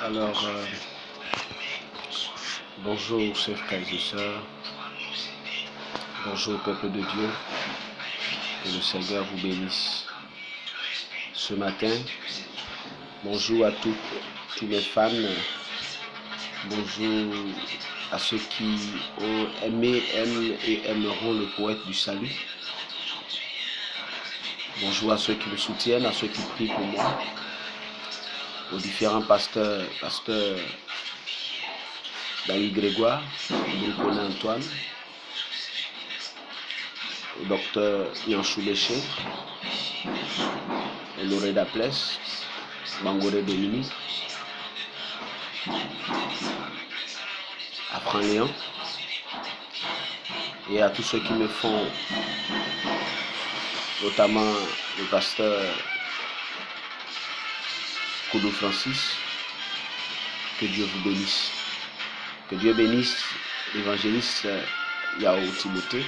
Alors, bonjour chers frères et sœurs, bonjour peuple de Dieu, que le Seigneur vous bénisse. Ce matin, bonjour à tous mes fans, bonjour à ceux qui ont aimé, aiment et aimeront le poète du salut. Bonjour à ceux qui me soutiennent, à ceux qui prient pour moi, aux différents pasteurs David Grégoire, Bruconet Antoine, au docteur Yanchou Léché, Loré Daplès, Bangoré Dominique, à Fran Léon, et à tous ceux qui me font, notamment le pasteur Koudou Francis. Que Dieu vous bénisse. Que Dieu bénisse l'évangéliste Yao Timothée.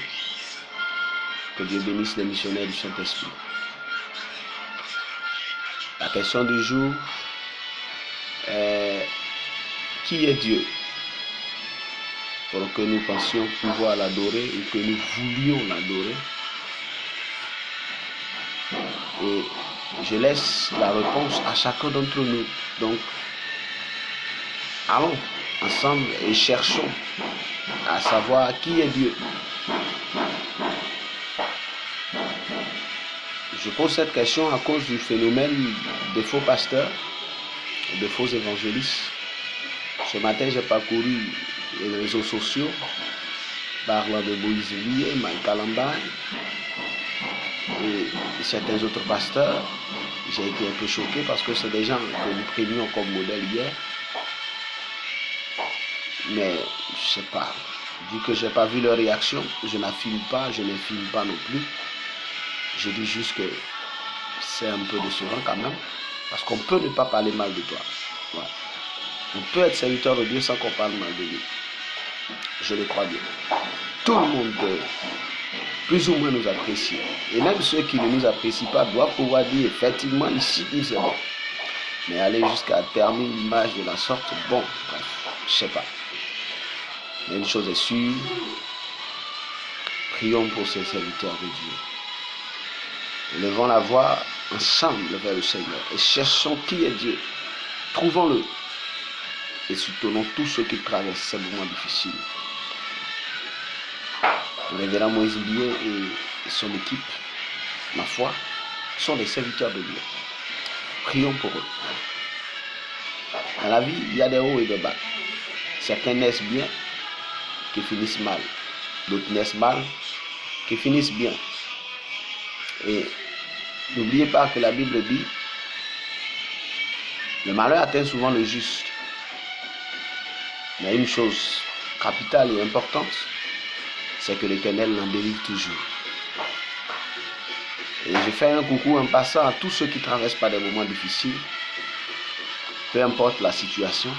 Que Dieu bénisse les missionnaires du Saint-Esprit. La question du jour est: qui est Dieu? Pour que nous pensions pouvoir l'adorer et que nous voulions l'adorer. Et je laisse la réponse à chacun d'entre nous. Donc, allons ensemble et cherchons à savoir qui est Dieu. Je pose cette question à cause du phénomène des faux pasteurs, des faux évangélistes. Ce matin, j'ai parcouru les réseaux sociaux, parlant de Moïse Lié, Mike Kalamba et certains autres pasteurs. J'ai été un peu choqué parce que c'est des gens que nous prenions comme modèle hier. Mais je ne sais pas, vu que je n'ai pas vu leur réaction, je n'affirme pas, je n'infirme pas non plus. Je dis juste que c'est un peu décevant quand même, parce qu'on peut ne pas parler mal de toi. Ouais. On peut être serviteur de Dieu sans qu'on parle mal de lui. Je le crois bien. Tout le monde peut plus ou moins nous apprécier. Et même ceux qui ne nous apprécient pas doivent pouvoir dire effectivement ici, c'est bon. Mais aller jusqu'à terminer l'image de la sorte, bon, bref, je ne sais pas. Mais une chose est sûre, prions pour ces serviteurs de Dieu. Levons la voix ensemble vers le Seigneur et cherchons qui est Dieu. Trouvons-le et soutenons tous ceux qui traversent ces moments difficiles. Le révérend Moïse Lié et son équipe, ma foi, sont des serviteurs de Dieu. Prions pour eux. Dans la vie, il y a des hauts et des bas. Certains naissent bien, qui finissent mal. D'autres naissent mal, qui finissent bien. Et n'oubliez pas que la Bible dit: le malheur atteint souvent le juste. Mais une chose capitale et importante, c'est que l'Éternel l'en délivre toujours. Et je fais un coucou en passant à tous ceux qui traversent par des moments difficiles, peu importe la situation,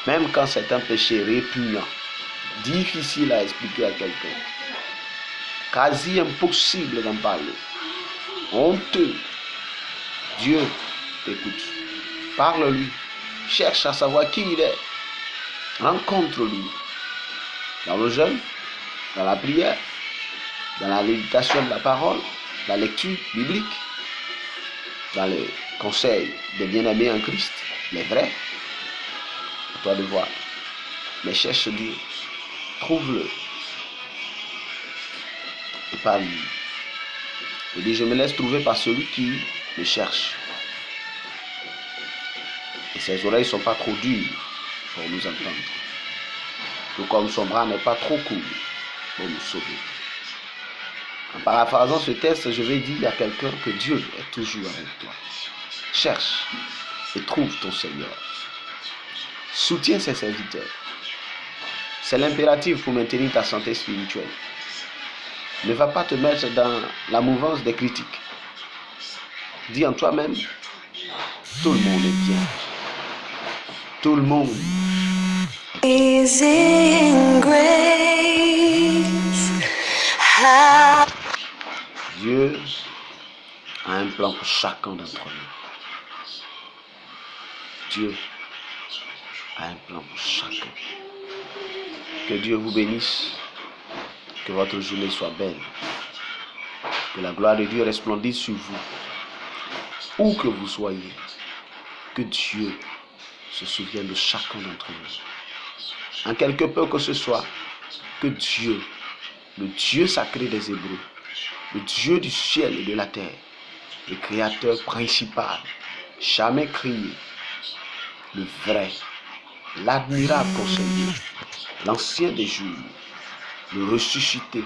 même quand c'est un péché répugnant, difficile à expliquer à quelqu'un, quasi impossible d'en parler, honteux, Dieu t'écoute. Parle-lui, cherche à savoir qui il est, rencontre-lui. Dans le jeûne, dans la prière, dans la méditation de la parole, la lecture biblique, dans les conseils des bien-aimés en Christ, les vrais. À toi de voir. Mais cherche Dieu, trouve-le et parle-lui. Il dit: je me laisse trouver par celui qui me cherche. Et ses oreilles ne sont pas trop dures pour nous entendre. Tout comme son bras n'est pas trop court pour nous sauver. En paraphrasant ce texte, je vais dire à quelqu'un que Dieu est toujours avec toi. Cherche et trouve ton Seigneur. Soutiens ses serviteurs. C'est l'impératif pour maintenir ta santé spirituelle. Ne va pas te mettre dans la mouvance des critiques. Dis en toi-même: tout le monde est bien. Tout le monde. Dieu a un plan pour chacun d'entre nous. Dieu a un plan pour chacun. Que Dieu vous bénisse. Que votre journée soit belle. Que la gloire de Dieu resplendisse sur vous. Où que vous soyez. Que Dieu se souvienne de chacun d'entre nous. En quelque peu que ce soit, que Dieu, le Dieu sacré des Hébreux, le Dieu du ciel et de la terre, le créateur principal, jamais crié, le vrai, l'admirable conseiller, l'ancien des jours, le ressuscité,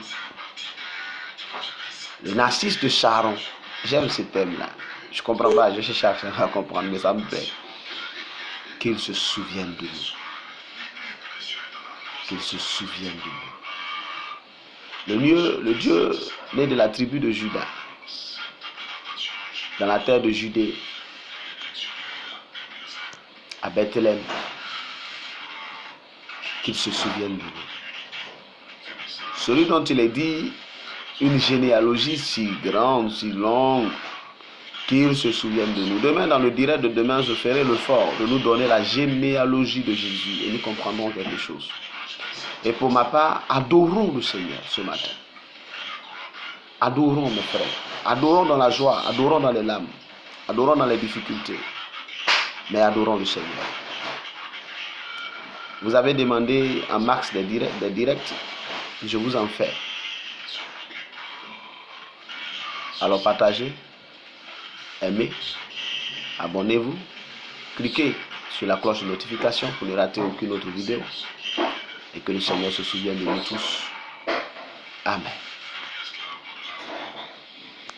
le narcisse de Sharon. J'aime ce thème-là. Je ne comprends pas, je cherche à comprendre, mais ça me plaît. Qu'il se souvienne de nous. Qu'il se souvienne de nous. Le Dieu né de la tribu de Juda, dans la terre de Judée, à Bethléem, qu'il se souvienne de nous. Celui dont il est dit une généalogie si grande, si longue, qu'il se souvienne de nous. Demain, dans le direct de demain, je ferai l'effort de nous donner la généalogie de Jésus et nous comprendrons quelque chose. Et pour ma part, adorons le Seigneur ce matin. Adorons mes frères. Adorons dans la joie, adorons dans les larmes, adorons dans les difficultés. Mais adorons le Seigneur. Vous avez demandé en max des directs, je vous en fais. Alors partagez, aimez, abonnez-vous, cliquez sur la cloche de notification pour ne rater aucune autre vidéo. Et que le Seigneur se souvienne de nous tous. Amen.